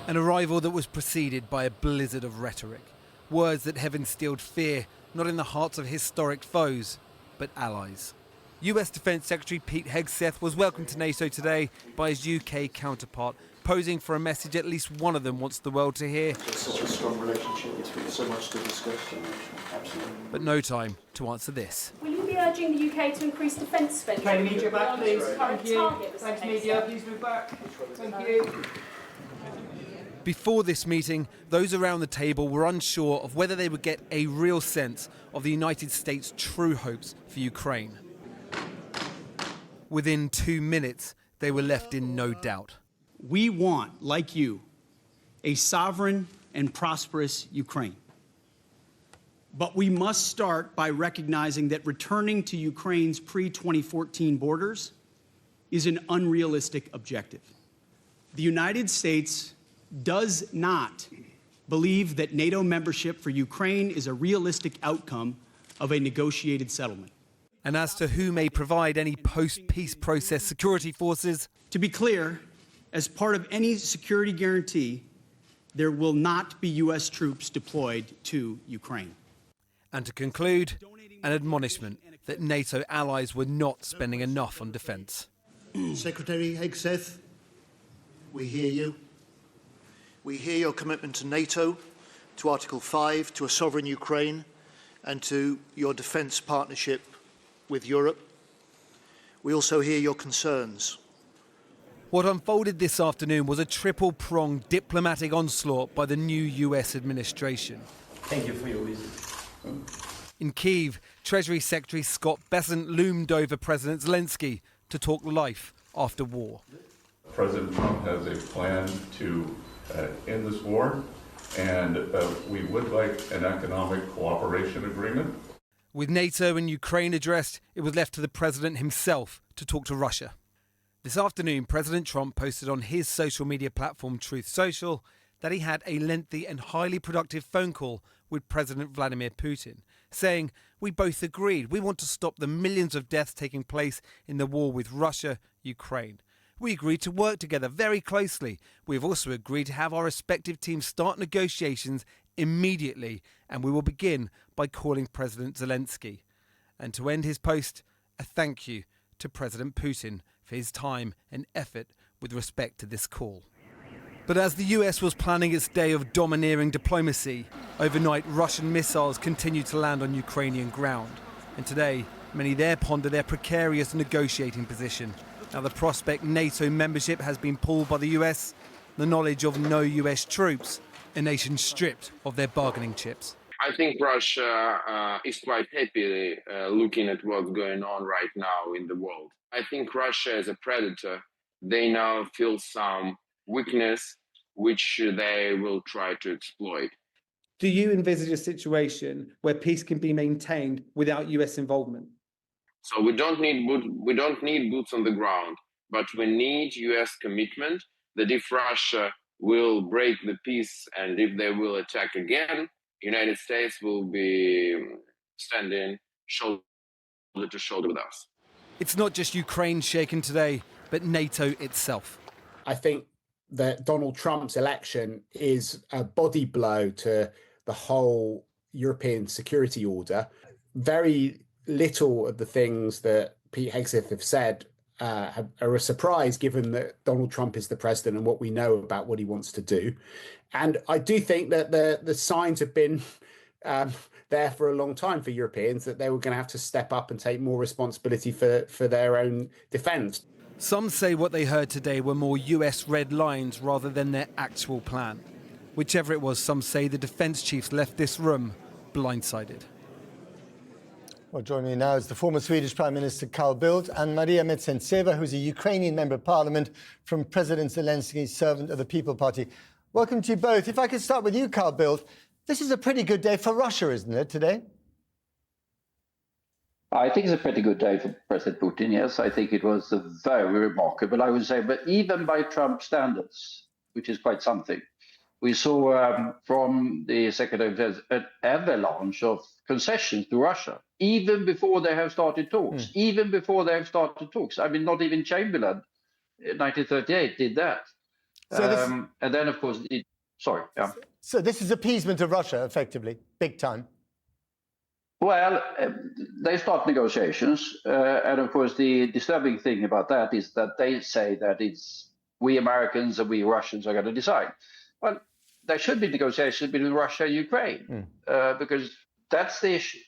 An arrival that was preceded by a blizzard of rhetoric. Words that have instilled fear, not in the hearts of historic foes, but allies. US Defence Secretary Pete Hegseth was welcomed to NATO today by his UK counterpart, posing for a message at least one of them wants the world to hear. It's such a strong relationship, it's so much to discuss. Absolutely. But no time to answer this. Will you be urging the UK to increase defence spending? Okay, media back, please. Thank you. Thanks, media. Please move back. Thank you. Before this meeting, those around the table were unsure of whether they would get a real sense of the United States' true hopes for Ukraine. Within 2 minutes, they were left in no doubt. We want, like you, a sovereign and prosperous Ukraine. But we must start by recognizing that returning to Ukraine's pre-2014 borders is an unrealistic objective. The United States does not believe that NATO membership for Ukraine is a realistic outcome of a negotiated settlement. And as to who may provide any post-peace process security forces, to be clear, as part of any security guarantee, there will not be U.S. troops deployed to Ukraine. And to conclude, an admonishment that NATO allies were not spending enough on defence. Secretary Hegseth, we hear you. We hear your commitment to NATO, to Article 5, to a sovereign Ukraine, and to your defence partnership with Europe. We also hear your concerns. What unfolded this afternoon was a triple-pronged diplomatic onslaught by the new US administration. Thank you for your visit. In Kyiv, Treasury Secretary Scott Bessent loomed over President Zelenskyy to talk life after war. President Trump has a plan to end this war, and we would like an economic cooperation agreement. With NATO and Ukraine addressed, it was left to the president himself to talk to Russia. This afternoon, President Trump posted on his social media platform Truth Social that he had a lengthy and highly productive phone call with President Vladimir Putin, saying, "We both agreed we want to stop the millions of deaths taking place in the war with Russia, Ukraine. We agreed to work together very closely. We have also agreed to have our respective teams start negotiations immediately, and we will begin by calling President Zelenskyy." And to end his post, a thank you to President Putin for his time and effort with respect to this call. But as the US was planning its day of domineering diplomacy, overnight Russian missiles continued to land on Ukrainian ground. And today, many there ponder their precarious negotiating position. Now the prospect NATO membership has been pulled by the US, the knowledge of no US troops, a nation stripped of their bargaining chips. I think Russia is quite happy looking at what's going on right now in the world. I think Russia is a predator. They now feel some weakness, which they will try to exploit. Do you envisage a situation where peace can be maintained without US involvement? So we don't need boots on the ground, but we need US commitment that if Russia will break the peace and if they will attack again, United States will be standing shoulder to shoulder with us. It's not just Ukraine shaken today, but NATO itself. I think that Donald Trump's election is a body blow to the whole European security order. Very little of the things that Pete Hegseth have said are a surprise, given that Donald Trump is the president and what we know about what he wants to do. And I do think that the signs have been there for a long time for Europeans that they were going to have to step up and take more responsibility for their own defence. Some say what they heard today were more US red lines rather than their actual plan. Whichever it was, some say the defence chiefs left this room blindsided. Well, joining me now is the former Swedish Prime Minister Carl Bildt and Maria Metsentseva, who's a Ukrainian Member of Parliament from President Zelensky's Servant of the People Party. Welcome to you both. If I could start with you, Carl Bildt. This is a pretty good day for Russia, isn't it, today? I think it's a pretty good day for President Putin, yes. I think it was very remarkable, I would say, but even by Trump standards, which is quite something. We saw from the Secretary of Defense an avalanche of concessions to Russia, even before they have started talks, I mean, not even Chamberlain in 1938 did that. And then, of course, So this is appeasement of Russia, effectively, big time. Well, they start negotiations, and of course, the disturbing thing about that is that they say that it's we Americans and we Russians are going to decide. Well, there should be negotiations between Russia and Ukraine because that's the issue.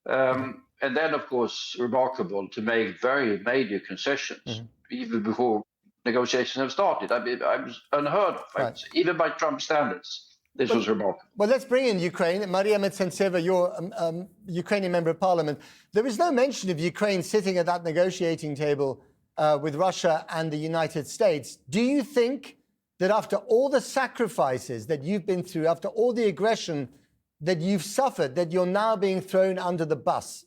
And then, of course, remarkable to make very major concessions even before negotiations have started. I mean, I was unheard of, even by Trump standards. This was remarkable. Well, let's bring in Ukraine. Maria Metsentseva, you're Ukrainian member of parliament. There is no mention of Ukraine sitting at that negotiating table with Russia and the United States. Do you think that after all the sacrifices that you've been through, after all the aggression that you've suffered, that you're now being thrown under the bus?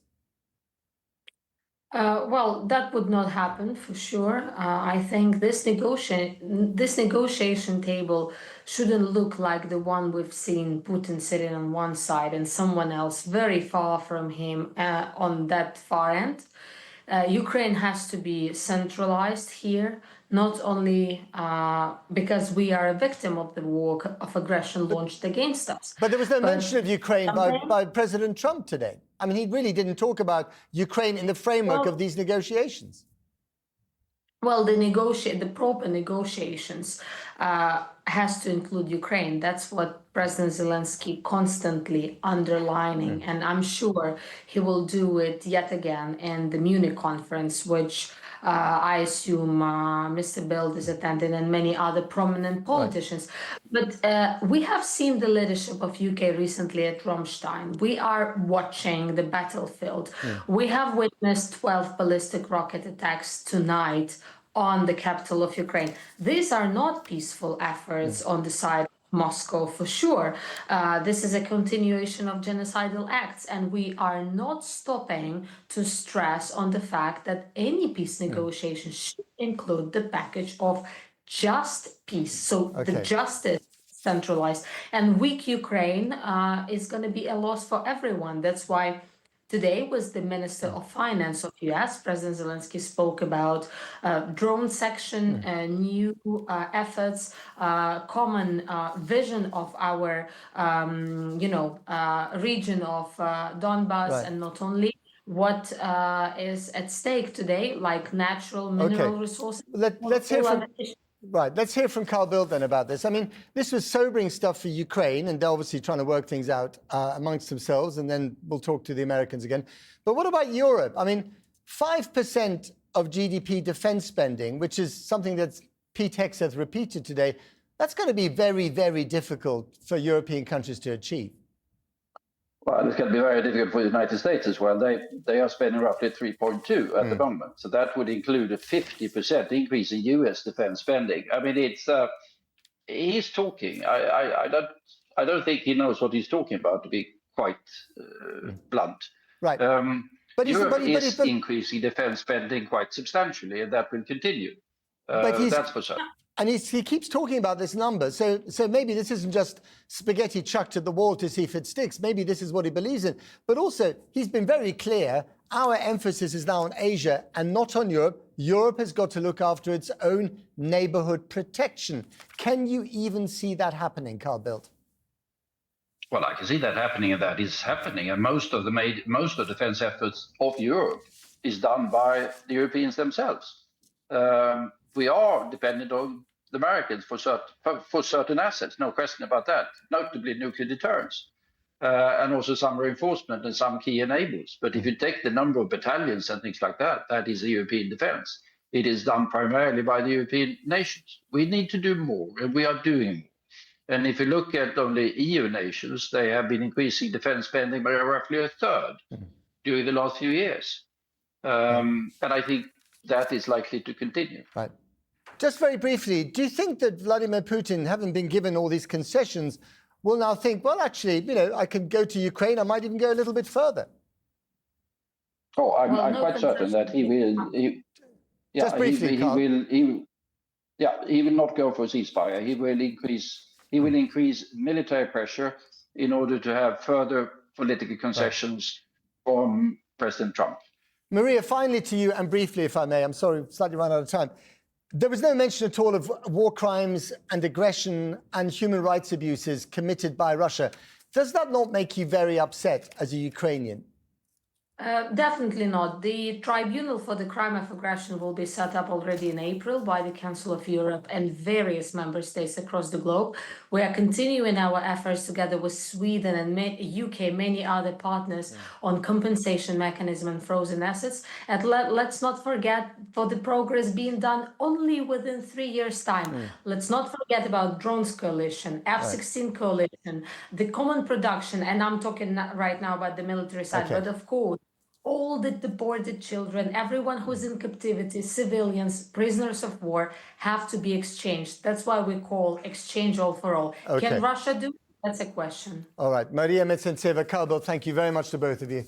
Well, that would not happen for sure. I think this negotiation table shouldn't look like the one we've seen Putin sitting on one side and someone else very far from him on that far end. Ukraine has to be centralized here, not only because we are a victim of the war of aggression launched against us. But there was no mention of Ukraine by President Trump today. I mean, he really didn't talk about Ukraine in the framework of these negotiations. Well, the proper negotiations has to include Ukraine. That's what President Zelenskyy constantly underlining, and I'm sure he will do it yet again in the Munich conference, which I assume Mr. Bild is attending and many other prominent politicians. But we have seen the leadership of UK recently at Ramstein. We are watching the battlefield. We have witnessed 12 ballistic rocket attacks tonight on the capital of Ukraine. These are not peaceful efforts on the side of Moscow, for sure. This is a continuation of genocidal acts, and we are not stopping to stress on the fact that any peace negotiation should include the package of just peace. So the justice centralized, and weak Ukraine is going to be a loss for everyone. That's why today was the Minister of Finance of US. President Zelenskyy spoke about drone section, new efforts, common vision of our, region of Donbass, and not only what is at stake today, like natural mineral resources. Let's hear from. Right, let's hear from Carl Bildt then about this. I mean, this was sobering stuff for Ukraine, and they're obviously trying to work things out amongst themselves, and then we'll talk to the Americans again. But what about Europe? I mean, 5% of GDP defense spending, which is something that Pete Hegseth repeated today, that's going to be very, very difficult for European countries to achieve. Well, it's going to be very difficult for the United States as well. They are spending roughly 3.2 at the moment. So that would include a 50% increase in US defense spending. I mean, he's talking. I don't think he knows what he's talking about, to be quite blunt. Right. But Europe is increasing defense spending quite substantially, and that will continue. That's for certain. And he keeps talking about this number. So maybe this isn't just spaghetti chucked at the wall to see if it sticks. Maybe this is what he believes in. But also, he's been very clear. Our emphasis is now on Asia and not on Europe. Europe has got to look after its own neighborhood protection. Can you even see that happening, Carl Bildt? Well, I can see that happening, and that is happening. And most of the defense efforts of Europe is done by the Europeans themselves. We are dependent on the Americans for certain assets, no question about that, notably nuclear deterrence, and also some reinforcement and some key enablers. But if you take the number of battalions and things like that, that is the European defense. It is done primarily by the European nations. We need to do more, and we are doing more. And if you look at only EU nations, they have been increasing defense spending by roughly a third during the last few years. And I think that is likely to continue. Right. Just very briefly, do you think that Vladimir Putin, having been given all these concessions, will now think, well, actually, I can go to Ukraine, I might even go a little bit further? Oh, I'm quite certain that he will. Just briefly, he will not go for a ceasefire. He will increase military pressure in order to have further political concessions from President Trump. Maria, finally to you, and briefly, if I may, I'm sorry, slightly run out of time. There was no mention at all of war crimes and aggression and human rights abuses committed by Russia. Does that not make you very upset as a Ukrainian? Definitely not. The tribunal for the crime of aggression will be set up already in April by the Council of Europe and various member states across the globe. We are continuing our efforts together with Sweden and UK, many other partners on compensation mechanism and frozen assets. And let's not forget for the progress being done only within 3 years' time. Let's not forget about drones coalition, F-16 coalition, the common production, and I'm talking right now about the military side, but of course, all the deported children, everyone who's in captivity, civilians, prisoners of war, have to be exchanged. That's why we call exchange all for all. Can Russia do it? That's a question. All right. Maria Metsentseva, Carl Bildt, thank you very much to both of you.